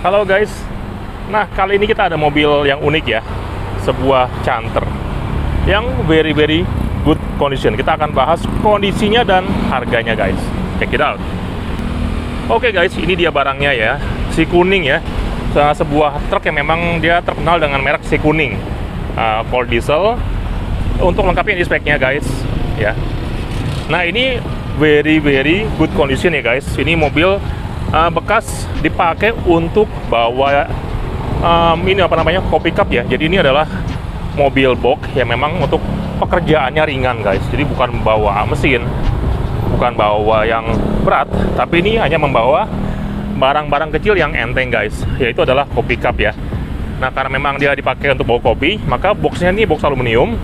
Halo guys. Nah, kali ini kita ada mobil yang unik ya. Sebuah Canter yang very good condition. Kita akan bahas kondisinya dan harganya guys. Check it out. Oke guys, ini dia barangnya ya. Si kuning ya. Sebuah truk yang memang dia terkenal dengan merek si kuning. Full diesel. Untuk lengkapnya di speknya guys ya. Nah, ini very good condition ya guys. Ini mobil bekas dipakai untuk bawa ini apa namanya, kopi cup ya. Jadi ini adalah mobil box yang memang untuk pekerjaannya ringan guys. Jadi bukan membawa mesin, bukan bawa yang berat, tapi ini hanya membawa barang-barang kecil yang enteng guys, yaitu adalah kopi cup ya. Nah, karena memang dia dipakai untuk bawa kopi, maka boxnya ini box aluminium.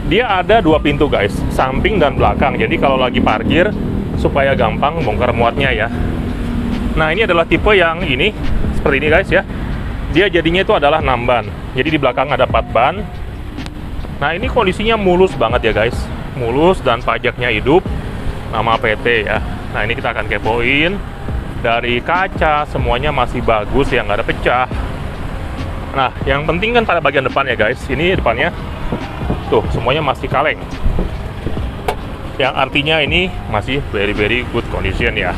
Dia ada dua pintu guys, samping dan belakang. Jadi kalau lagi parkir supaya gampang bongkar muatnya ya. Nah, ini adalah tipe yang ini, seperti ini guys ya. Dia jadinya itu adalah 6 ban. Jadi di belakang ada 4 ban. Nah, ini kondisinya mulus banget ya guys. Mulus dan pajaknya hidup. Nama PT ya. Nah, ini kita akan kepoin. Dari kaca semuanya masih bagus ya, nggak ada pecah. Nah, yang penting kan pada bagian depan ya guys. Ini depannya tuh semuanya masih kaleng. Yang artinya ini masih very good condition ya.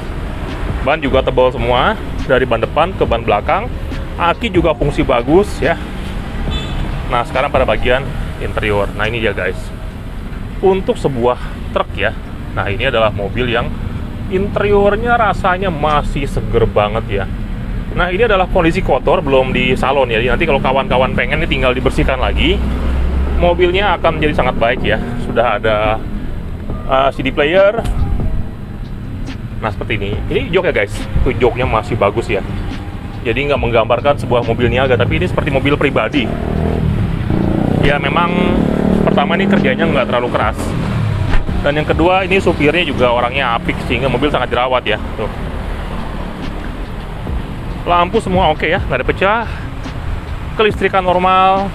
Ban juga tebal semua, dari ban depan ke ban belakang. Aki juga fungsi bagus ya. Nah, sekarang pada bagian interior. Nah, ini dia guys. Untuk sebuah truk ya. Nah, ini adalah mobil yang interiornya rasanya masih seger banget ya. Nah, ini adalah kondisi kotor, belum di salon ya. Jadi nanti kalau kawan-kawan pengen ini tinggal dibersihkan lagi. Mobilnya akan menjadi sangat baik ya. Sudah ada CD player. Nah, seperti ini. Ini jok ya guys. Tuh joknya masih bagus ya. Jadi nggak menggambarkan sebuah mobil niaga, tapi ini seperti mobil pribadi. Ya memang pertama ini kerjanya nggak terlalu keras. Dan yang kedua ini supirnya juga orangnya apik, sehingga mobil sangat dirawat ya. Tuh. Lampu semua oke ya, nggak ada pecah. Kelistrikan normal.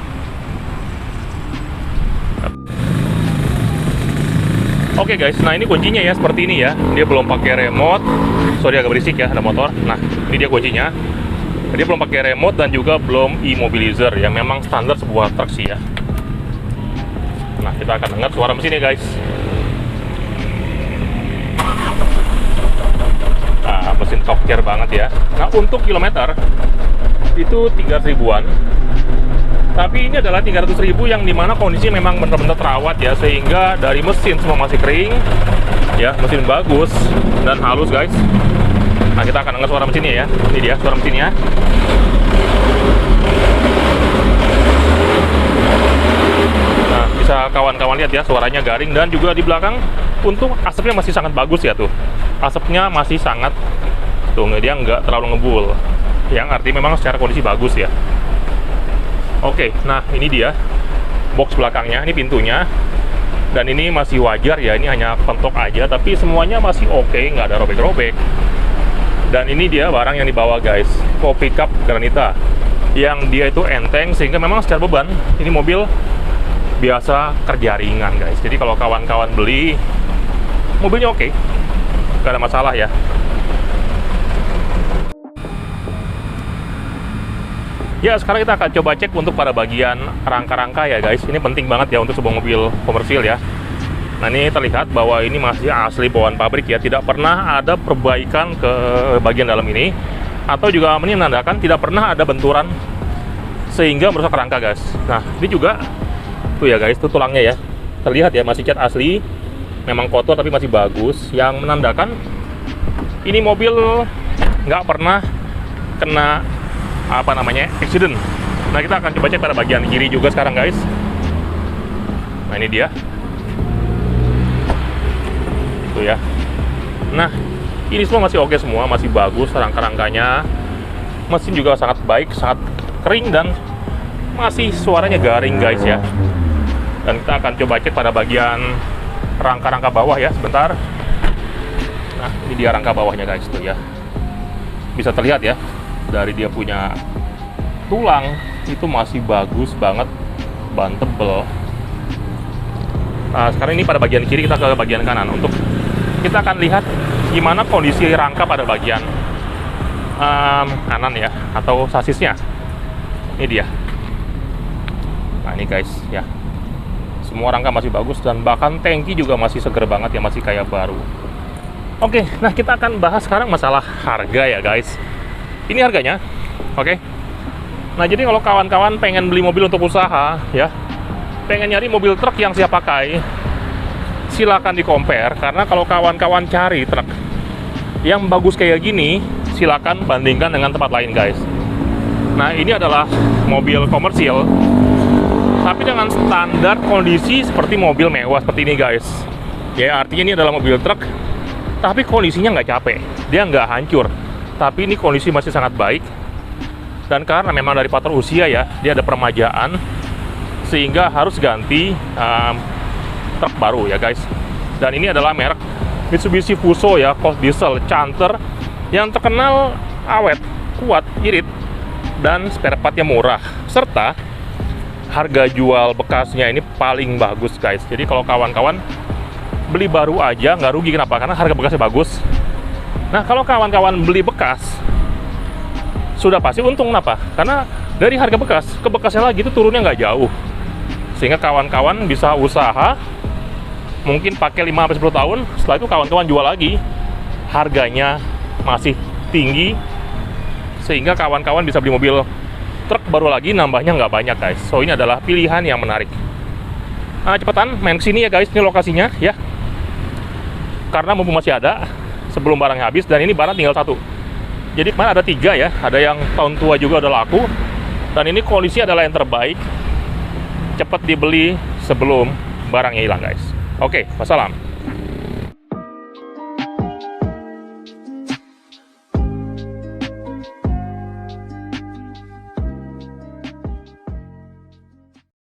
Oke guys, nah ini kuncinya ya seperti ini ya. Dia belum pakai remote. Sorry agak berisik ya, ada motor. Nah, ini dia kuncinya. Dia belum pakai remote dan juga belum immobilizer yang memang standar sebuah truk sih ya. Nah, kita akan dengar suara mesinnya guys. Nah, mesin top gear banget ya. Nah, untuk kilometer itu 300 ribuan. Tapi ini adalah 300.000 yang dimana kondisinya memang benar-benar terawat ya, sehingga dari mesin semua masih kering ya, mesin bagus dan halus guys. Nah, kita akan dengar suara mesinnya ya. Ini dia suara mesinnya. Nah, bisa kawan-kawan lihat ya, suaranya garing. Dan juga di belakang untuk asapnya masih sangat bagus ya tuh. Asapnya masih sangat tuh, dia nggak terlalu ngebul. Yang arti memang secara kondisi bagus ya. Oke, nah ini dia box belakangnya, ini pintunya. Dan ini masih wajar ya, ini hanya pentok aja, tapi semuanya masih oke, nggak ada robek-robek. Dan ini dia barang yang dibawa guys, kopi cup Granita. Yang dia itu enteng, sehingga memang secara beban, ini mobil biasa kerja ringan guys. Jadi kalau kawan-kawan beli, mobilnya oke, nggak ada masalah ya. Ya, sekarang kita akan coba cek untuk pada bagian rangka-rangka ya guys. Ini penting banget ya untuk sebuah mobil komersil ya. Nah, ini terlihat bahwa ini masih asli bawaan pabrik ya. Tidak pernah ada perbaikan ke bagian dalam ini. Atau juga menandakan tidak pernah ada benturan sehingga merusak rangka guys. Nah, ini juga tuh ya guys, tuh tulangnya ya. Terlihat ya, masih cat asli. Memang kotor tapi masih bagus. Yang menandakan ini mobil nggak pernah kena apa namanya, accident. Nah, kita akan coba cek pada bagian kiri juga sekarang guys. Nah, ini dia itu ya. Nah, ini semua masih oke semua, masih bagus rangka-rangkanya. Mesin juga sangat baik, sangat kering, dan masih suaranya garing guys ya. Dan kita akan coba cek pada bagian rangka-rangka bawah ya, sebentar. Nah, ini dia rangka bawahnya guys tuh ya. Bisa terlihat ya, dari dia punya tulang itu masih bagus banget, ban tebel. Nah, sekarang ini pada bagian kiri, kita ke bagian kanan. Untuk kita akan lihat gimana kondisi rangka pada bagian kanan ya, atau sasisnya. Ini dia. Nah ini guys ya, semua rangka masih bagus dan bahkan tangki juga masih seger banget ya, masih kayak baru. Oke, nah kita akan bahas sekarang masalah harga ya guys. Ini harganya, oke. Nah jadi kalau kawan-kawan pengen beli mobil untuk usaha ya, pengen nyari mobil truk yang siap pakai, silakan di compare. Karena kalau kawan-kawan cari truk yang bagus kayak gini, silakan bandingkan dengan tempat lain guys. Nah ini adalah mobil komersil, tapi dengan standar kondisi seperti mobil mewah seperti ini guys. Ya artinya ini adalah mobil truk, tapi kondisinya nggak capek, dia nggak hancur, tapi ini kondisi masih sangat baik. Dan karena memang dari faktor usia ya, dia ada peremajaan, sehingga harus ganti truk baru ya guys. Dan ini adalah merek Mitsubishi Fuso ya, cost diesel canter, yang terkenal awet, kuat, irit, dan spare partnya murah, serta harga jual bekasnya ini paling bagus guys. Jadi kalau kawan-kawan beli baru aja nggak rugi. Kenapa? Karena harga bekasnya bagus. Nah kalau kawan-kawan beli bekas, sudah pasti untung. Kenapa? Karena dari harga bekas ke bekasnya lagi itu turunnya nggak jauh, sehingga kawan-kawan bisa usaha mungkin pakai 5-10 tahun. Setelah itu kawan-kawan jual lagi, harganya masih tinggi, sehingga kawan-kawan bisa beli mobil truk baru lagi, nambahnya nggak banyak guys. So ini adalah pilihan yang menarik. Cepetan main kesini ya guys, ini lokasinya ya, karena mumpung masih ada sebelum barangnya habis. Dan ini barang tinggal satu, jadi kemarin ada 3 ya, ada yang tahun tua juga udah laku, dan ini kondisi adalah yang terbaik. Cepat dibeli sebelum barangnya hilang guys. Oke, wassalam.